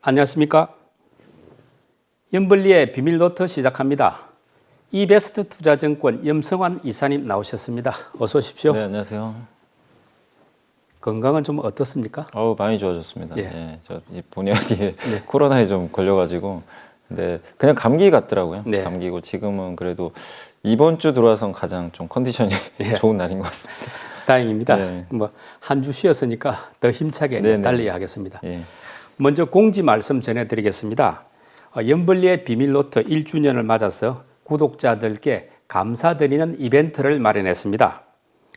안녕하십니까? 염블리의 비밀노트 시작합니다. 이베스트 투자증권 염성환 이사님 나오셨습니다. 어서 오십시오. 네, 안녕하세요. 건강은 좀 어떻습니까? 많이 좋아졌습니다. 예. 예, 저 본의 아니게 코로나에 좀 걸려가지고, 근데 그냥 감기 같더라고요. 네. 감기고 지금은 그래도 이번 주 들어와서 가장 좀 컨디션이 좋은 날인 것 같습니다. 다행입니다. 네. 뭐 한 주 쉬었으니까 더 힘차게 네, 네. 달려야 하겠습니다. 예. 먼저 공지 말씀 전해드리겠습니다. 염블리의 비밀노트 1주년을 맞아서 구독자들께 감사드리는 이벤트를 마련했습니다.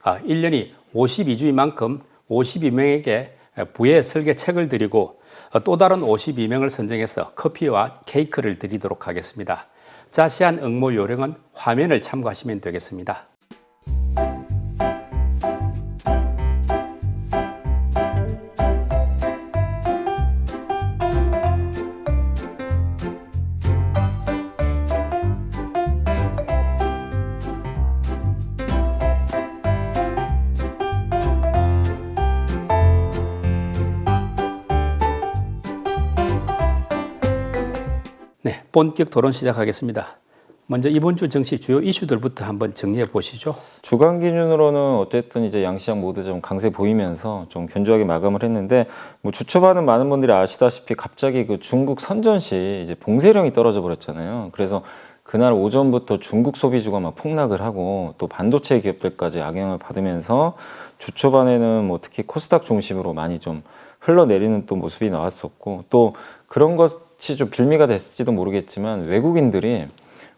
1년이 52주인 만큼 52명에게 부의 설계 책을 드리고 또 다른 52명을 선정해서 커피와 케이크를 드리도록 하겠습니다. 자세한 응모 요령은 화면을 참고하시면 되겠습니다. 네, 본격 토론 시작하겠습니다. 먼저 이번 주 증시 주요 이슈들부터 한번 정리해 보시죠. 주간 기준으로는 어쨌든 이제 양시장 모두 좀 강세 보이면서 좀 견조하게 마감을 했는데, 뭐 주초반은 많은 분들이 아시다시피 갑자기 그 중국 선전시 이제 봉쇄령이 떨어져 버렸잖아요. 그래서 그날 오전부터 중국 소비주가 막 폭락을 하고 또 반도체 기업들까지 악영향을 받으면서 주초반에는 뭐 특히 코스닥 중심으로 많이 좀 흘러내리는 또 모습이 나왔었고, 또 그런 것이 좀 빌미가 됐을지도 모르겠지만 외국인들이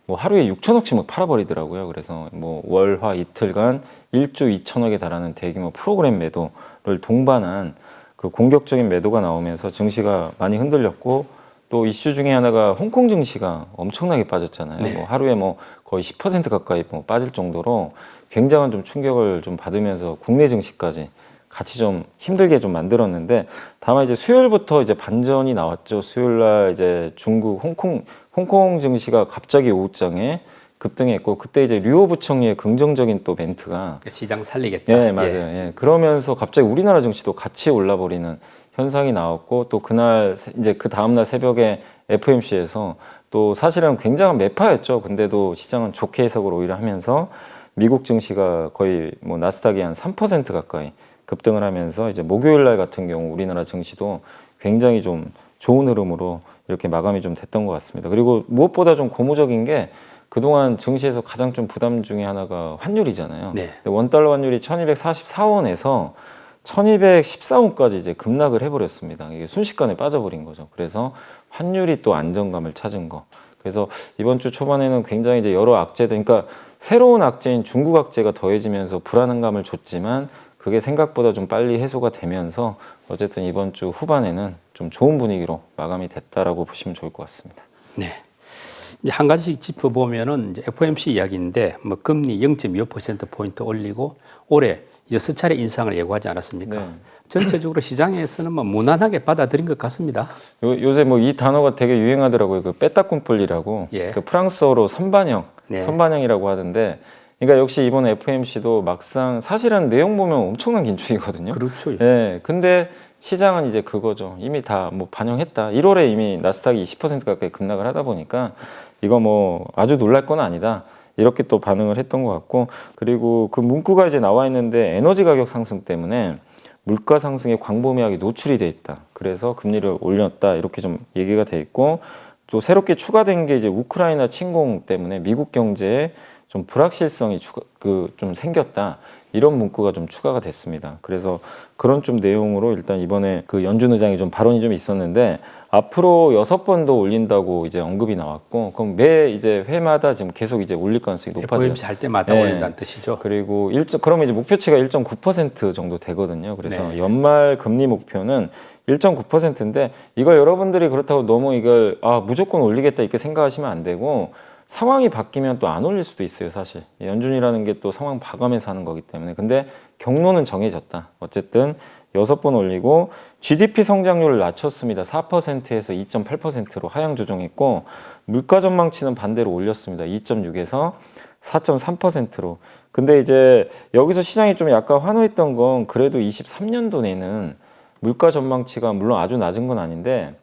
뭐 하루에 6천억씩 막 팔아버리더라고요. 그래서 뭐 월화 이틀간 1조 2천억에 달하는 대규모 프로그램 매도를 동반한 그 공격적인 매도가 나오면서 증시가 많이 흔들렸고, 또 이슈 중에 하나가 홍콩 증시가 엄청나게 빠졌잖아요. 네. 뭐 하루에 뭐 거의 10% 가까이 뭐 빠질 정도로 굉장한 좀 충격을 좀 받으면서 국내 증시까지 같이 좀 힘들게 좀 만들었는데, 다만 이제 수요일부터 이제 반전이 나왔죠. 수요일 날 이제 중국 홍콩 증시가 갑자기 오후장에 급등했고, 그때 이제 류호 부총리의 긍정적인 또 멘트가 시장 살리겠다. 네, 맞아요. 예. 그러면서 갑자기 우리나라 증시도 같이 올라버리는 현상이 나왔고, 또 그날 이제 그 다음날 새벽에 FOMC에서 또 사실은 굉장한 매파였죠. 근데도 시장은 좋게 해석을 오히려 하면서 미국 증시가 거의 뭐 나스닥이 한 3% 가까이 급등을 하면서 이제 목요일 날 같은 경우 우리나라 증시도 굉장히 좀 좋은 흐름으로 이렇게 마감이 좀 됐던 것 같습니다. 그리고 무엇보다 좀 고무적인 게 그동안 증시에서 가장 좀 부담 중에 하나가 환율이잖아요. 네. 원달러 환율이 1244원에서 1214원까지 이제 급락을 해버렸습니다. 이게 순식간에 빠져버린 거죠. 그래서 환율이 또 안정감을 찾은 거. 그래서 이번 주 초반에는 굉장히 이제 여러 악재들, 그러니까 새로운 악재인 중국 악재가 더해지면서 불안감을 줬지만 그게 생각보다 좀 빨리 해소가 되면서 어쨌든 이번 주 후반에는 좀 좋은 분위기로 마감이 됐다라고 보시면 좋을 것 같습니다. 네. 이제 한 가지씩 짚어보면은 이제 FOMC 이야기인데, 뭐 금리 0.25%포인트 올리고 올해 6차례 인상을 예고하지 않았습니까? 네. 전체적으로 시장에서는 뭐 무난하게 받아들인 것 같습니다. 요새 뭐 이 단어가 되게 유행하더라고요. 그 빼따꿈뿔이라고. 예. 그 프랑스어로 선반영, 네. 선반영이라고 하던데, 그러니까 역시 이번 FOMC도 막상 사실은 내용 보면 엄청난 긴축이거든요. 그렇죠. 예. 근데 시장은 이제 그거죠. 이미 다 뭐 반영했다. 1월에 이미 나스닥이 20% 가까이 급락을 하다 보니까 이거 뭐 아주 놀랄 건 아니다. 이렇게 또 반응을 했던 것 같고, 그리고 그 문구가 이제 나와 있는데 에너지 가격 상승 때문에 물가 상승에 광범위하게 노출이 돼 있다. 그래서 금리를 올렸다. 이렇게 좀 얘기가 돼 있고, 또 새롭게 추가된 게 이제 우크라이나 침공 때문에 미국 경제에 좀 불확실성이 좀 생겼다. 이런 문구가 좀 추가가 됐습니다. 그래서 그런 좀 내용으로 일단 이번에 그 연준 의장이 좀 발언이 좀 있었는데, 앞으로 6번 더 올린다고 이제 언급이 나왔고, 그럼 매 이제 회마다 지금 계속 이제 올릴 가능성이 높아져요. FOMC 할 때마다 네. 올린다는 뜻이죠. 그리고 그러면 이제 목표치가 1.9% 정도 되거든요. 그래서 네. 연말 금리 목표는 1.9%인데 이걸 여러분들이 그렇다고 너무 이걸 무조건 올리겠다 이렇게 생각하시면 안 되고, 상황이 바뀌면 또 안 올릴 수도 있어요. 사실 연준이라는 게 또 상황 봐가면서 하는 거기 때문에. 근데 경로는 정해졌다. 어쨌든 6번 올리고, GDP 성장률을 낮췄습니다. 4%에서 2.8%로 하향 조정했고, 물가 전망치는 반대로 올렸습니다. 2.6에서 4.3%로. 근데 이제 여기서 시장이 좀 약간 환호했던 건, 그래도 23년도 내는 물가 전망치가 물론 아주 낮은 건 아닌데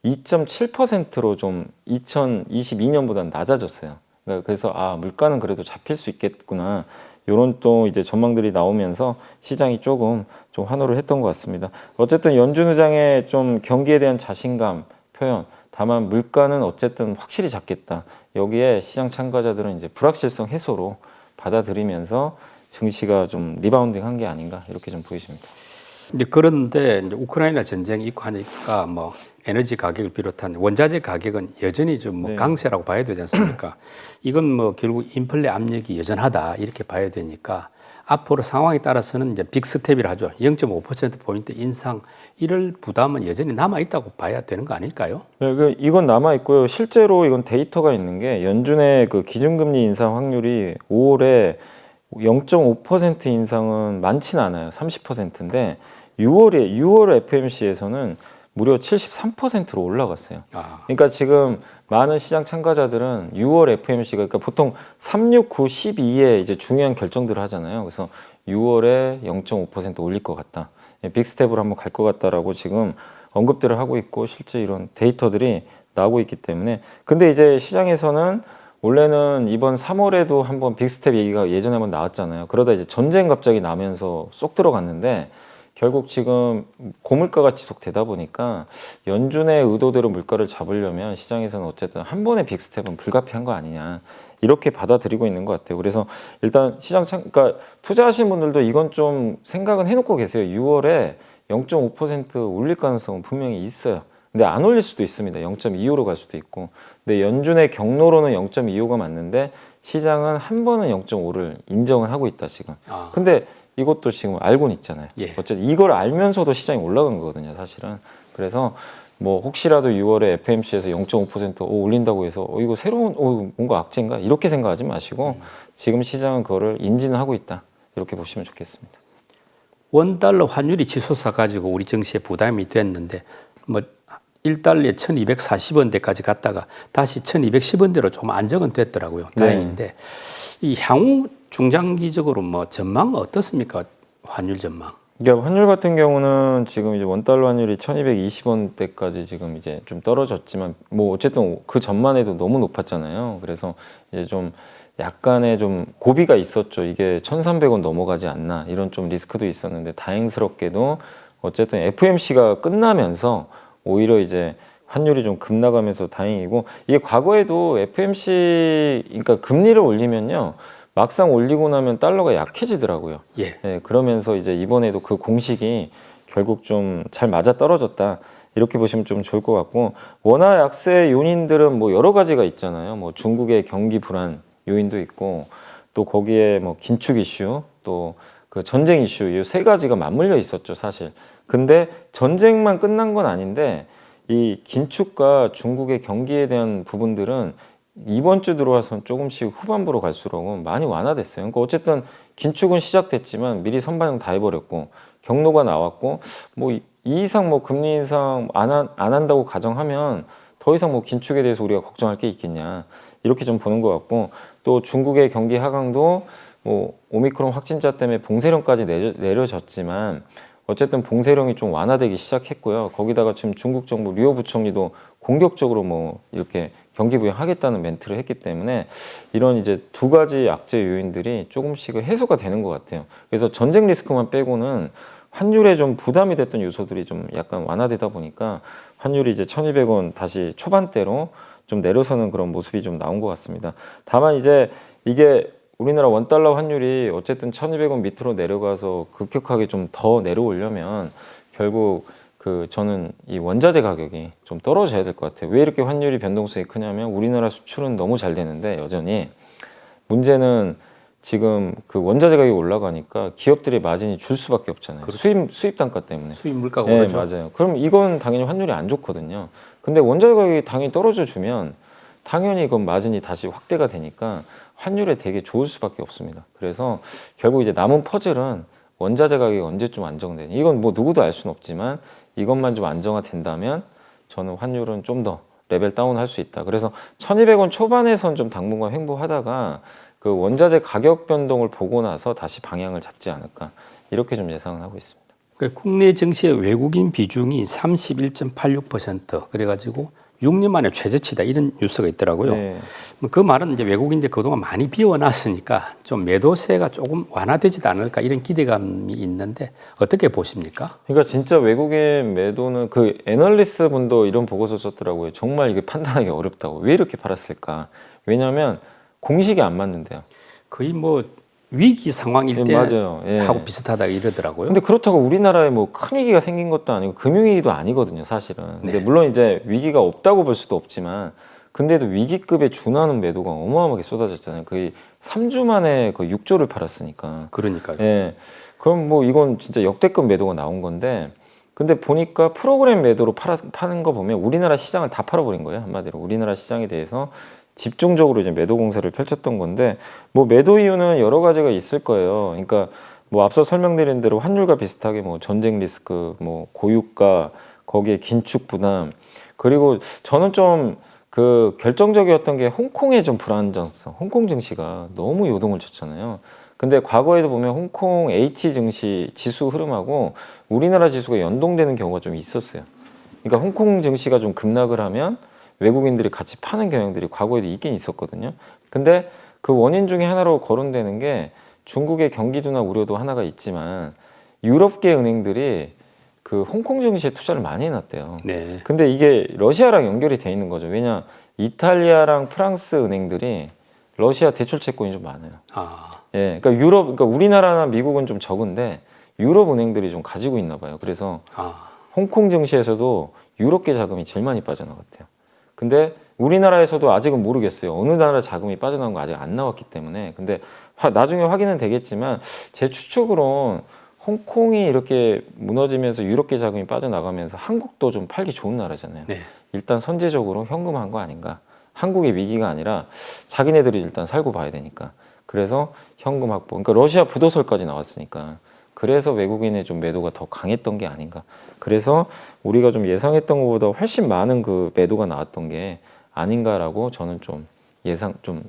2.7%로 좀 2022년보다는 낮아졌어요. 그러니까 그래서 물가는 그래도 잡힐 수 있겠구나. 요런 또 이제 전망들이 나오면서 시장이 조금 좀 환호를 했던 것 같습니다. 어쨌든 연준 의장의 좀 경기에 대한 자신감 표현. 다만 물가는 어쨌든 확실히 잡겠다. 여기에 시장 참가자들은 이제 불확실성 해소로 받아들이면서 증시가 좀 리바운딩 한 게 아닌가 이렇게 좀 보이십니다. 이제 그런데 이제 우크라이나 전쟁이 있고 하니까 뭐 에너지 가격을 비롯한 원자재 가격은 여전히 좀 뭐 네. 강세라고 봐야 되지 않습니까? 이건 뭐 결국 인플레 압력이 여전하다 이렇게 봐야 되니까 앞으로 상황에 따라서는 이제 빅스텝이라 하죠. 0.5%포인트 인상 이럴 부담은 여전히 남아 있다고 봐야 되는 거 아닐까요? 네, 이건 남아 있고요. 실제로 이건 데이터가 있는 게 연준의 그 기준금리 인상 확률이 5월에 0.5% 인상은 많지는 않아요. 30%인데 6월 FMC에서는 무려 73%로 올라갔어요. 그러니까 지금 많은 시장 참가자들은 6월 FMC가 그러니까 보통 3, 6, 9, 12에 이제 중요한 결정들을 하잖아요. 그래서 6월에 0.5% 올릴 것 같다. 빅스텝으로 한번 갈 것 같다라고 지금 언급들을 하고 있고 실제 이런 데이터들이 나오고 있기 때문에 근데 이제 시장에서는 원래는 이번 3월에도 한번 빅스텝 얘기가 예전에 한번 나왔잖아요. 그러다 이제 전쟁 갑자기 나면서 쏙 들어갔는데 결국 지금 고물가가 지속되다 보니까 연준의 의도대로 물가를 잡으려면 시장에서는 어쨌든 한 번의 빅스텝은 불가피한 거 아니냐 이렇게 받아들이고 있는 것 같아요. 그래서 일단 그러니까 투자하신 분들도 이건 좀 생각은 해놓고 계세요. 6월에 0.5% 올릴 가능성은 분명히 있어요. 근데 안 올릴 수도 있습니다. 0.25로 갈 수도 있고. 근데 연준의 경로로는 0.25가 맞는데 시장은 한 번은 0.5를 인정을 하고 있다 지금. 근데 이것도 지금 알고는 있잖아요. 예. 어쨌든 이걸 알면서도 시장이 올라간 거거든요, 사실은. 그래서 뭐 혹시라도 6월에 FMC에서 0.5% 올린다고 해서 이거 새로운 뭔가 악재인가 이렇게 생각하지 마시고 지금 시장은 그거를 인지는 하고 있다 이렇게 보시면 좋겠습니다. 원달러 환율이 치솟아 가지고 우리 증시에 부담이 됐는데 뭐 1달러에 1240원대까지 갔다가 다시 1210원대로 좀 안정은 됐더라고요. 다행인데 이 향후 중장기적으로 뭐 전망은 어떻습니까? 환율 전망. 그러니까 환율 같은 경우는 지금 이제 원달러 환율이 1220원대까지 지금 이제 좀 떨어졌지만 뭐 어쨌든 그 전만 해도 너무 높았잖아요. 그래서 이제 좀 약간의 좀 고비가 있었죠. 이게 1,300원 넘어가지 않나 이런 좀 리스크도 있었는데 다행스럽게도 어쨌든 FMC가 끝나면서 오히려 이제 환율이 좀 급나가면서 다행이고 이게 과거에도 FMC 그러니까 금리를 올리면요. 막상 올리고 나면 달러가 약해지더라고요. 예. 네, 그러면서 이제 이번에도 그 공식이 결국 좀 잘 맞아 떨어졌다. 이렇게 보시면 좀 좋을 것 같고 원화 약세 요인들은 뭐 여러 가지가 있잖아요. 뭐 중국의 경기 불안 요인도 있고 또 거기에 뭐 긴축 이슈 또 그 전쟁 이슈 이 세 가지가 맞물려 있었죠, 사실. 근데 전쟁만 끝난 건 아닌데 이 긴축과 중국의 경기에 대한 부분들은 이번 주 들어와서 조금씩 후반부로 갈수록 많이 완화됐어요. 그러니까 어쨌든 긴축은 시작됐지만 미리 선반영 다 해버렸고 경로가 나왔고 뭐 이 이상 뭐 금리 인상 안 한다고 가정하면 더 이상 뭐 긴축에 대해서 우리가 걱정할 게 있겠냐 이렇게 좀 보는 것 같고 또 중국의 경기 하강도 뭐 오미크론 확진자 때문에 봉쇄령까지 내려졌지만 어쨌든 봉쇄령이 좀 완화되기 시작했고요. 거기다가 지금 중국 정부 류오 부총리도 공격적으로 뭐 이렇게 경기 부양하겠다는 멘트를 했기 때문에 이런 이제 두 가지 악재 요인들이 조금씩 해소가 되는 것 같아요. 그래서 전쟁 리스크만 빼고는 환율에 좀 부담이 됐던 요소들이 좀 약간 완화되다 보니까 환율이 이제 1,200원 다시 초반대로 좀 내려서는 그런 모습이 좀 나온 것 같습니다. 다만 이제 이게 우리나라 원달러 환율이 어쨌든 1,200원 밑으로 내려가서 급격하게 좀 더 내려오려면 결국 저는 이 원자재 가격이 좀 떨어져야 될 것 같아요. 왜 이렇게 환율이 변동성이 크냐면 우리나라 수출은 너무 잘 되는데 여전히 문제는 지금 그 원자재 가격이 올라가니까 기업들의 마진이 줄 수밖에 없잖아요. 그렇죠. 수입 단가 때문에. 수입 물가가 네, 오르죠. 맞아요. 그럼 이건 당연히 환율이 안 좋거든요. 근데 원자재 가격이 당연히 떨어져 주면 당연히 그건 마진이 다시 확대가 되니까 환율에 되게 좋을 수밖에 없습니다. 그래서 결국 이제 남은 퍼즐은 원자재 가격이 언제쯤 안정되니 이건 뭐 누구도 알 수는 없지만 이것만 좀 안정화된다면 저는 환율은 좀 더 레벨 다운 할 수 있다. 그래서 1,200원 초반에선 좀 당분간 횡보하다가 그 원자재 가격 변동을 보고 나서 다시 방향을 잡지 않을까 이렇게 좀 예상을 하고 있습니다. 그러니까 국내 증시의 외국인 비중이 31.86% 그래가지고 6년 만에 최저치다 이런 뉴스가 있더라고요. 네. 그 말은 이제 외국인들 그동안 많이 비워놨으니까 좀 매도세가 조금 완화되지도 않을까 이런 기대감이 있는데 어떻게 보십니까? 그러니까 진짜 외국인 매도는 그 애널리스트 분도 이런 보고서 썼더라고요. 정말 이게 판단하기 어렵다고. 왜 이렇게 팔았을까? 왜냐하면 공식이 안 맞는데요. 거의 뭐 위기 상황일 네, 때 맞아요. 예. 하고 비슷하다 이러더라고요. 근데 그렇다고 우리나라에 뭐 큰 위기가 생긴 것도 아니고 금융위기도 아니거든요, 사실은. 근데 네. 물론 이제 위기가 없다고 볼 수도 없지만 근데도 위기급에 준하는 매도가 어마어마하게 쏟아졌잖아요. 거의 3주 만에 거의 6조를 팔았으니까. 그러니까요. 예. 그럼 뭐 이건 진짜 역대급 매도가 나온 건데 근데 보니까 프로그램 매도로 파는 거 보면 우리나라 시장을 다 팔아버린 거예요. 한마디로 우리나라 시장에 대해서 집중적으로 이제 매도 공세를 펼쳤던 건데 뭐 매도 이유는 여러 가지가 있을 거예요. 그러니까 뭐 앞서 설명드린 대로 환율과 비슷하게 뭐 전쟁 리스크, 뭐 고유가, 거기에 긴축 부담, 그리고 저는 좀 그 결정적이었던 게 홍콩의 좀 불안정성, 홍콩 증시가 너무 요동을 쳤잖아요. 근데 과거에도 보면 홍콩 H 증시 지수 흐름하고 우리나라 지수가 연동되는 경우가 좀 있었어요. 그러니까 홍콩 증시가 좀 급락을 하면 외국인들이 같이 파는 경향들이 과거에도 있긴 있었거든요. 근데 그 원인 중에 하나로 거론되는 게 중국의 경기 둔화 우려도 하나가 있지만 유럽계 은행들이 그 홍콩 증시에 투자를 많이 해놨대요. 네. 근데 이게 러시아랑 연결이 돼 있는 거죠. 왜냐 이탈리아랑 프랑스 은행들이 러시아 대출 채권이 좀 많아요. 아, 예, 그러니까 그러니까 우리나라나 미국은 좀 적은데 유럽 은행들이 좀 가지고 있나 봐요. 그래서 홍콩 증시에서도 유럽계 자금이 제일 많이 빠져나갔대요. 근데 우리나라에서도 아직은 모르겠어요. 어느 나라 자금이 빠져나온 거 아직 안 나왔기 때문에. 근데 나중에 확인은 되겠지만 제 추측으론 홍콩이 이렇게 무너지면서 유럽계 자금이 빠져나가면서 한국도 좀 팔기 좋은 나라잖아요. 네. 일단 선제적으로 현금화한 거 아닌가. 한국의 위기가 아니라 자기네들이 일단 살고 봐야 되니까. 그래서 현금 확보. 그러니까 러시아 부도설까지 나왔으니까. 그래서 외국인의 좀 매도가 더 강했던 게 아닌가. 그래서 우리가 좀 예상했던 것보다 훨씬 많은 그 매도가 나왔던 게 아닌가라고 저는 좀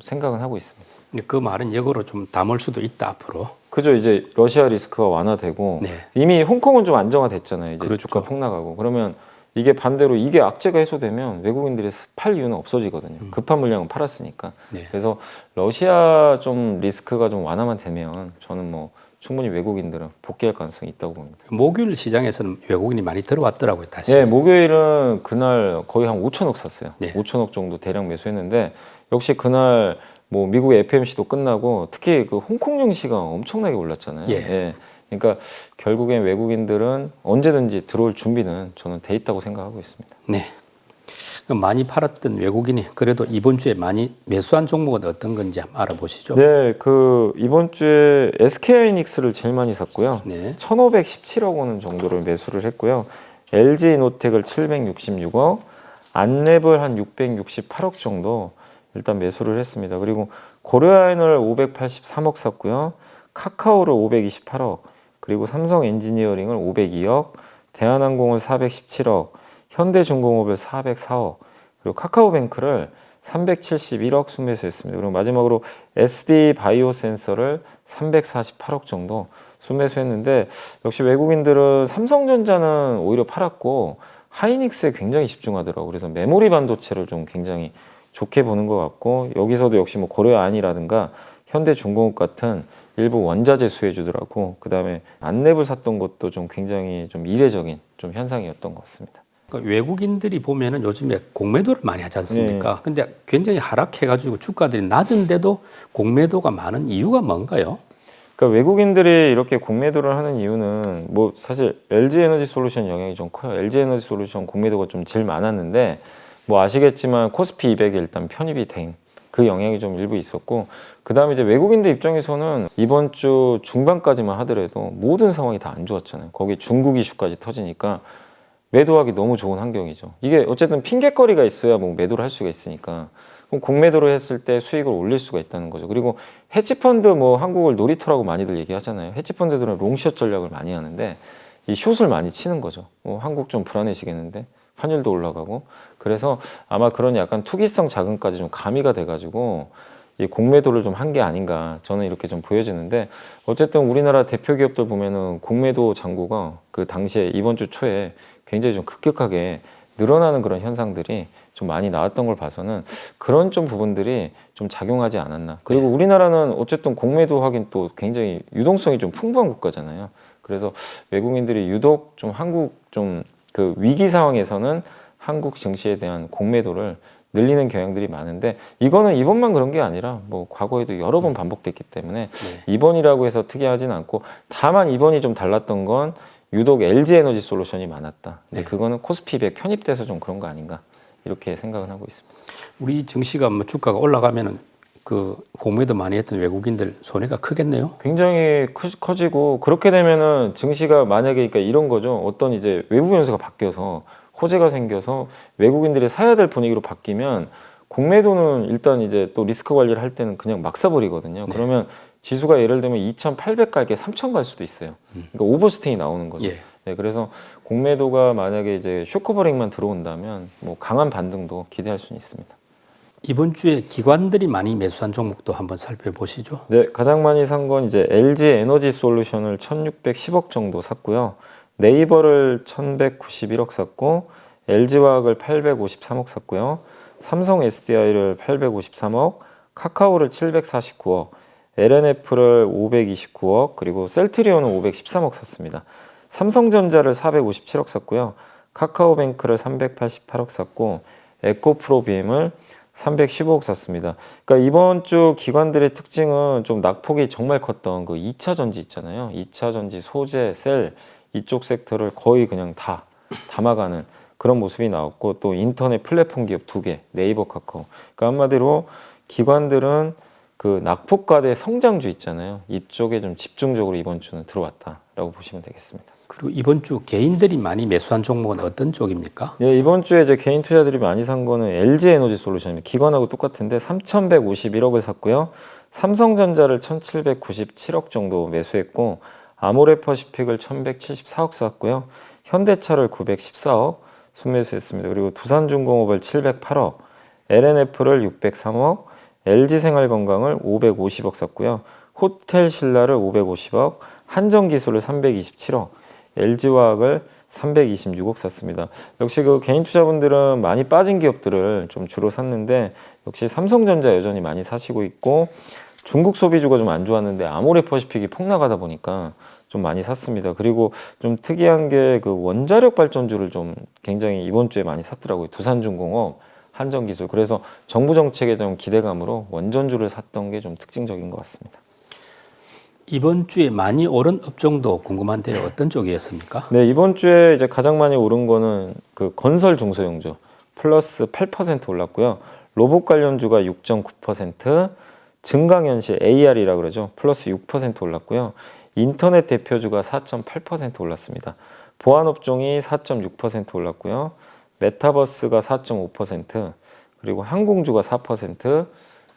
생각은 하고 있습니다. 근데 그 말은 역으로 좀 담을 수도 있다 앞으로. 그죠. 이제 러시아 리스크가 완화되고 네. 이미 홍콩은 좀 안정화됐잖아요. 이제 그렇죠. 주가 폭락하고. 그러면 이게 반대로 이게 악재가 해소되면 외국인들이 팔 이유는 없어지거든요. 급한 물량은 팔았으니까. 네. 그래서 러시아 좀 리스크가 좀 완화만 되면 저는 뭐 충분히 외국인들은 복귀할 가능성이 있다고 봅니다. 목요일 시장에서는 외국인이 많이 들어왔더라고요, 다시. 네, 목요일은 그날 거의 한 5천억 샀어요. 네. 5천억 정도 대량 매수했는데 역시 그날 뭐 미국의 FMC도 끝나고 특히 그 홍콩 증시가 엄청나게 올랐잖아요. 예. 예. 그러니까 결국엔 외국인들은 언제든지 들어올 준비는 저는 돼 있다고 생각하고 있습니다. 네. 그럼 많이 팔았던 외국인이 그래도 이번 주에 많이 매수한 종목은 어떤 건지 한번 알아보시죠. 네, 그 이번 주에 SK하이닉스를 제일 많이 샀고요. 네. 1,517억 원 정도를 매수를 했고요. LG노텍을 766억, 안랩을 한 668억 정도 일단 매수를 했습니다. 그리고 고려아연을 583억 샀고요. 카카오를 528억, 그리고 삼성 엔지니어링을 502억, 대한항공을 417억, 현대중공업을 404억, 그리고 카카오뱅크를 371억 순매수했습니다. 그리고 마지막으로 SD 바이오센서를 348억 정도 순매수했는데 역시 외국인들은 삼성전자는 오히려 팔았고 하이닉스에 굉장히 집중하더라고요. 그래서 메모리 반도체를 좀 굉장히 좋게 보는 것 같고 여기서도 역시 뭐 고려안이라든가 현대중공업 같은 일부 원자재 수혜주더라고. 그다음에 안랩을 샀던 것도 좀 굉장히 좀 이례적인 좀 현상이었던 것 같습니다. 그러니까 외국인들이 보면은 요즘에 공매도를 많이 하지 않습니까? 근데 굉장히 하락해가지고 주가들이 낮은데도 공매도가 많은 이유가 뭔가요? 그러니까 외국인들이 이렇게 공매도를 하는 이유는 뭐 사실 LG에너지솔루션 영향이 좀 커요. LG에너지솔루션 공매도가 좀 제일 많았는데 뭐 아시겠지만 코스피 200에 일단 편입이 된 그 영향이 좀 일부 있었고 그 다음에 이제 외국인들 입장에서는 이번 주 중반까지만 하더라도 모든 상황이 다 안 좋았잖아요. 거기 중국 이슈까지 터지니까 매도하기 너무 좋은 환경이죠. 이게 어쨌든 핑계거리가 있어야 뭐 매도를 할 수가 있으니까 그럼 공매도를 했을 때 수익을 올릴 수가 있다는 거죠. 그리고 헤지펀드 뭐 한국을 놀이터라고 많이들 얘기하잖아요. 헤지펀드들은 롱숏 전략을 많이 하는데 이 숏을 많이 치는 거죠. 한국 좀 불안해지겠는데 환율도 올라가고 그래서 아마 그런 약간 투기성 자금까지 좀 가미가 돼가지고 이 공매도를 좀 한 게 아닌가 저는 이렇게 좀 보여지는데 어쨌든 우리나라 대표 기업들 보면은 공매도 잔고가 그 당시에 이번 주 초에 굉장히 좀 급격하게 늘어나는 그런 현상들이 좀 많이 나왔던 걸 봐서는 그런 좀 부분들이 좀 작용하지 않았나. 그리고 우리나라는 어쨌든 공매도 하긴 또 굉장히 유동성이 좀 풍부한 국가잖아요. 그래서 외국인들이 유독 좀 한국 좀 그 위기 상황에서는 한국 증시에 대한 공매도를 늘리는 경향들이 많은데 이거는 이번만 그런 게 아니라 뭐 과거에도 여러 번 반복됐기 때문에 이번이라고 해서 특이하진 않고 다만 이번이 좀 달랐던 건 유독 LG 에너지 솔루션이 많았다. 근데 그거는 코스피 100 편입돼서 좀 그런 거 아닌가 이렇게 생각을 하고 있습니다. 우리 증시가 뭐 주가가 올라가면은 그 공매도 많이 했던 외국인들 손해가 크겠네요. 굉장히 커지고 그렇게 되면은 증시가 만약에 그러니까 이런 거죠. 어떤 이제 외부 변수가 바뀌어서 호재가 생겨서 외국인들이 사야 될 분위기로 바뀌면 공매도는 일단 이제 또 리스크 관리를 할 때는 그냥 막 사버리거든요. 그러면 지수가 예를 들면 2,800 갈 게 3,000 갈 수도 있어요. 그러니까 오버스팅이 나오는 거죠. 네, 그래서 공매도가 만약에 이제 쇼커버링만 들어온다면 뭐 강한 반등도 기대할 수는 있습니다. 이번 주에 기관들이 많이 매수한 종목도 한번 살펴보시죠. 네, 가장 많이 산 건 이제 LG 에너지 솔루션을 1,610억 정도 샀고요. 네이버를 1,191억 샀고, LG화학을 853억 샀고요. 삼성 SDI를 853억, 카카오를 749억, LNF를 529억, 그리고 셀트리온은 513억 샀습니다. 삼성전자를 457억 샀고요. 카카오뱅크를 388억 샀고, 에코프로비엠을 315억 샀습니다. 그러니까 이번 주 기관들의 특징은 좀 낙폭이 정말 컸던 그 2차 전지 있잖아요. 2차 전지 소재, 셀 이쪽 섹터를 거의 그냥 다 담아가는 그런 모습이 나왔고 또 인터넷 플랫폼 기업 2개, 네이버, 카카오. 그러니까 한마디로 기관들은 그 낙폭과대 성장주 있잖아요. 이쪽에 좀 집중적으로 이번 주는 들어왔다라고 보시면 되겠습니다. 그리고 이번 주 개인들이 많이 매수한 종목은 어떤 쪽입니까? 네, 이번 주에 이제 개인 투자들이 많이 산 거는 LG 에너지 솔루션입니다. 기관하고 똑같은데 3,151억을 샀고요. 삼성전자를 1,797억 정도 매수했고 아모레퍼시픽을 1,174억 샀고요. 현대차를 914억 순매수했습니다. 그리고 두산중공업을 708억, LNF를 603억, LG생활건강을 550억 샀고요. 호텔신라를 550억, 한정기술을 327억, LG화학을 326억 샀습니다. 역시 그 개인 투자분들은 많이 빠진 기업들을 좀 주로 샀는데 역시 삼성전자 여전히 많이 사시고 있고 중국 소비주가 좀 안 좋았는데 아모레퍼시픽이 폭락하다 보니까 좀 많이 샀습니다. 그리고 좀 특이한 게 그 원자력 발전주를 좀 굉장히 이번 주에 많이 샀더라고요. 두산중공업, 한정기술. 그래서 정부 정책에 좀 기대감으로 원전주를 샀던 게 좀 특징적인 것 같습니다. 이번 주에 많이 오른 업종도 궁금한데요. 어떤 쪽이었습니까? 네, 이번 주에 이제 가장 많이 오른 거는 그 건설 중소형주 플러스 8% 올랐고요. 로봇 관련주가 6.9%, 증강현실 AR이라고 그러죠. 플러스 6% 올랐고요. 인터넷 대표주가 4.8% 올랐습니다. 보안업종이 4.6% 올랐고요. 메타버스가 4.5%, 그리고 항공주가 4%,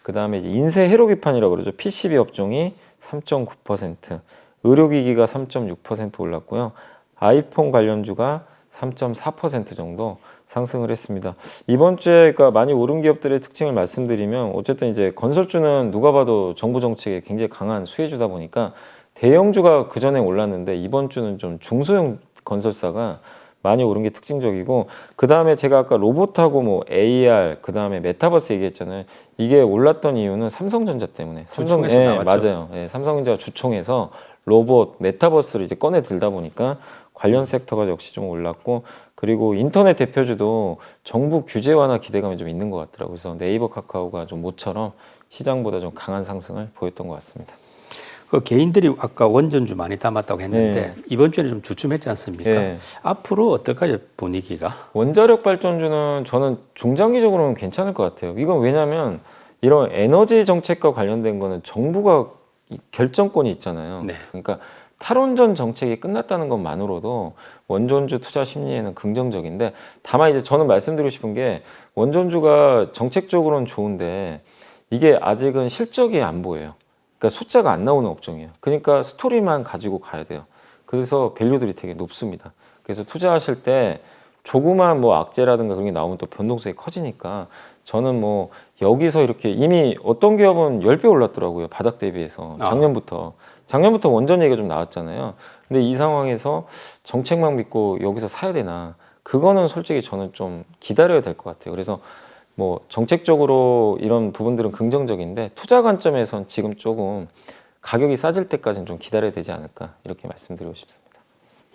그 다음에 인쇄 회로기판이라고 그러죠. PCB 업종이 3.9%, 의료기기가 3.6% 올랐고요. 아이폰 관련주가 3.4% 정도 상승을 했습니다. 이번 주에 그러니까 많이 오른 기업들의 특징을 말씀드리면 어쨌든 이제 건설주는 누가 봐도 정부 정책에 굉장히 강한 수혜주다 보니까 대형주가 그 전에 올랐는데 이번 주는 좀 중소형 건설사가 많이 오른 게 특징적이고 그 다음에 제가 아까 로봇하고 뭐 AR 그 다음에 메타버스 얘기했잖아요. 이게 올랐던 이유는 삼성전자 때문에. 주총에서 나왔죠. 맞아요. 예, 삼성전자 주총에서 로봇 메타버스를 이제 꺼내 들다 보니까 관련 섹터가 역시 좀 올랐고 그리고 인터넷 대표주도 정부 규제 완화 기대감이 좀 있는 것 같더라고요. 그래서 네이버, 카카오가 좀 모처럼 시장보다 좀 강한 상승을 보였던 것 같습니다. 그 개인들이 아까 원전주 많이 담았다고 했는데 이번 주에는 좀 주춤했지 않습니까? 네. 앞으로 어떨까요, 분위기가? 원자력 발전주는 저는 중장기적으로는 괜찮을 것 같아요. 이건 왜냐하면 이런 에너지 정책과 관련된 거는 정부가 결정권이 있잖아요. 네. 그러니까 탈원전 정책이 끝났다는 것만으로도 원전주 투자 심리에는 긍정적인데 다만 이제 저는 말씀드리고 싶은 게 원전주가 정책적으로는 좋은데 이게 아직은 실적이 안 보여요. 그러니까 숫자가 안 나오는 업종이에요. 그러니까 스토리만 가지고 가야 돼요. 그래서 밸류들이 되게 높습니다. 그래서 투자하실 때 조그만 뭐 악재라든가 그런 게 나오면 또 변동성이 커지니까 저는 뭐 여기서 이렇게 이미 어떤 기업은 10배 올랐더라고요. 바닥 대비해서 작년부터 원전 얘기가 좀 나왔잖아요. 근데 이 상황에서 정책만 믿고 여기서 사야 되나? 그거는 솔직히 저는 좀 기다려야 될 것 같아요. 그래서 뭐 정책적으로 이런 부분들은 긍정적인데 투자 관점에선 지금 조금 가격이 싸질 때까지는 좀 기다려야 되지 않을까 이렇게 말씀드리고 싶습니다.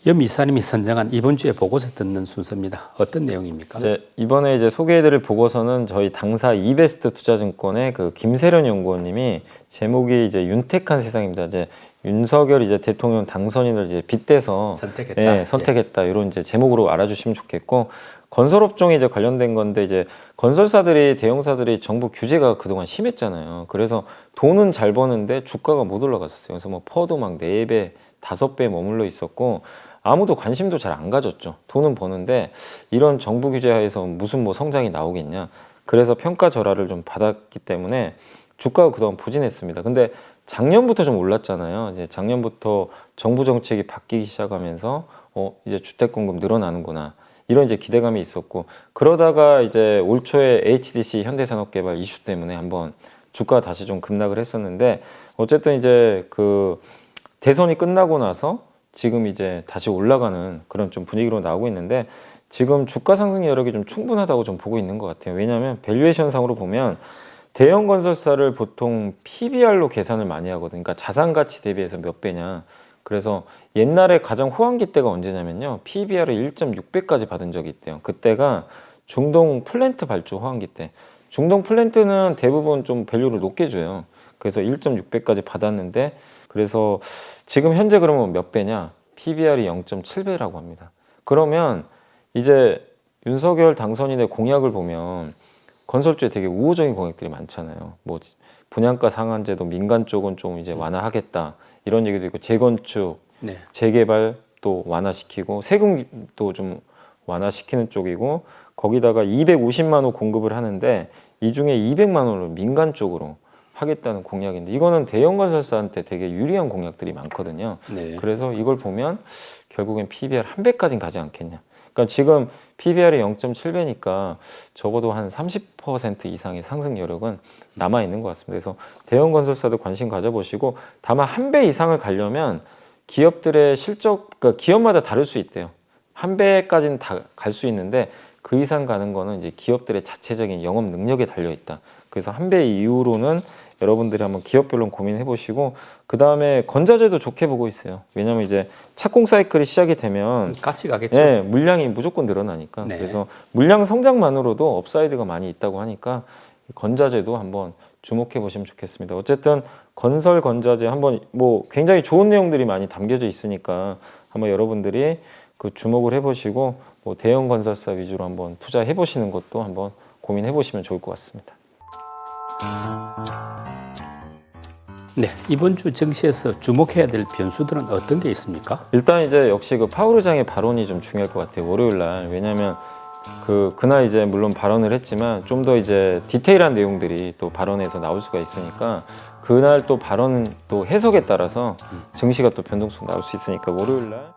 염 이사님이 선정한 이번 주에 보고서 듣는 순서입니다. 어떤 내용입니까? 이번에 이제 소개해드릴 보고서는 저희 당사 이베스트 투자증권의 그 김세련 연구원님이 제목이 이제 윤택한 세상입니다. 이제 윤석열 이제 대통령 당선인을 이제 빗대서 선택했다 이런 이제 제목으로 알아주시면 좋겠고 건설업종에 이제 관련된 건데 이제 건설사들이 대형사들이 정부 규제가 그동안 심했잖아요. 그래서 돈은 잘 버는데 주가가 못 올라갔었어요. 그래서 뭐 퍼도 막 4배, 5배 머물러 있었고 아무도 관심도 잘 안 가졌죠. 돈은 버는데 이런 정부 규제 하에서 무슨 뭐 성장이 나오겠냐. 그래서 평가 절하를 좀 받았기 때문에 주가가 그동안 부진했습니다. 근데 작년부터 좀 올랐잖아요. 이제 작년부터 정부 정책이 바뀌기 시작하면서 이제 주택 공급 늘어나는구나. 이런 이제 기대감이 있었고 그러다가 이제 올 초에 HDC 현대산업개발 이슈 때문에 한번 주가가 다시 좀 급락을 했었는데 어쨌든 이제 그 대선이 끝나고 나서 지금 이제 다시 올라가는 그런 좀 분위기로 나오고 있는데 지금 주가 상승 여력이 좀 충분하다고 좀 보고 있는 것 같아요. 왜냐하면 밸류에이션 상으로 보면 대형 건설사를 보통 PBR로 계산을 많이 하거든요. 그러니까 자산 가치 대비해서 몇 배냐. 그래서 옛날에 가장 호황기 때가 언제냐면요. PBR을 1.6배까지 받은 적이 있대요. 그때가 중동 플랜트 발주 호황기 때. 중동 플랜트는 대부분 좀 밸류를 높게 줘요. 그래서 1.6배까지 받았는데 그래서 지금 현재 그러면 몇 배냐? PBR이 0.7배라고 합니다. 그러면 이제 윤석열 당선인의 공약을 보면 건설주에 되게 우호적인 공약들이 많잖아요. 뭐 분양가 상한제도 민간 쪽은 좀 이제 완화하겠다 이런 얘기도 있고 재건축, 재개발 또 완화시키고 세금도 좀 완화시키는 쪽이고 거기다가 250만 호 공급을 하는데 이 중에 200만 원을 민간 쪽으로 하겠다는 공약인데 이거는 대형 건설사한테 되게 유리한 공약들이 많거든요. 그래서 이걸 보면 결국엔 PBR 1배까지는 가지 않겠냐. 그러니까 지금 PBR이 0.7배니까 적어도 한 30% 이상의 상승 여력은 남아 있는 것 같습니다. 그래서 대형 건설사도 관심 가져보시고 다만 1배 이상을 가려면 기업들의 실적, 그러니까 기업마다 다를 수 있대요. 1배까지는 다 갈 수 있는데 그 이상 가는 거는 이제 기업들의 자체적인 영업 능력에 달려 있다. 그래서 1배 이후로는 여러분들이 한번 기업별로 고민해 보시고 그 다음에 건자재도 좋게 보고 있어요. 왜냐하면 이제 착공 사이클이 시작이 되면 같이 가겠죠. 네, 물량이 무조건 늘어나니까. 그래서 물량 성장만으로도 업사이드가 많이 있다고 하니까 건자재도 한번 주목해 보시면 좋겠습니다. 어쨌든 건설 건자재 한번 뭐 굉장히 좋은 내용들이 많이 담겨져 있으니까 한번 여러분들이 그 주목을 해보시고 뭐 대형 건설사 위주로 한번 투자해 보시는 것도 한번 고민해 보시면 좋을 것 같습니다. 네, 이번 주 증시에서 주목해야 될 변수들은 어떤 게 있습니까? 일단 이제 역시 그 파월 의장의 발언이 좀 중요할 것 같아요. 월요일 날. 왜냐하면 그날 이제 물론 발언을 했지만 좀 더 이제 디테일한 내용들이 또 발언에서 나올 수가 있으니까 그날 또 발언 또 해석에 따라서 증시가 또 변동성 나올 수 있으니까 월요일 날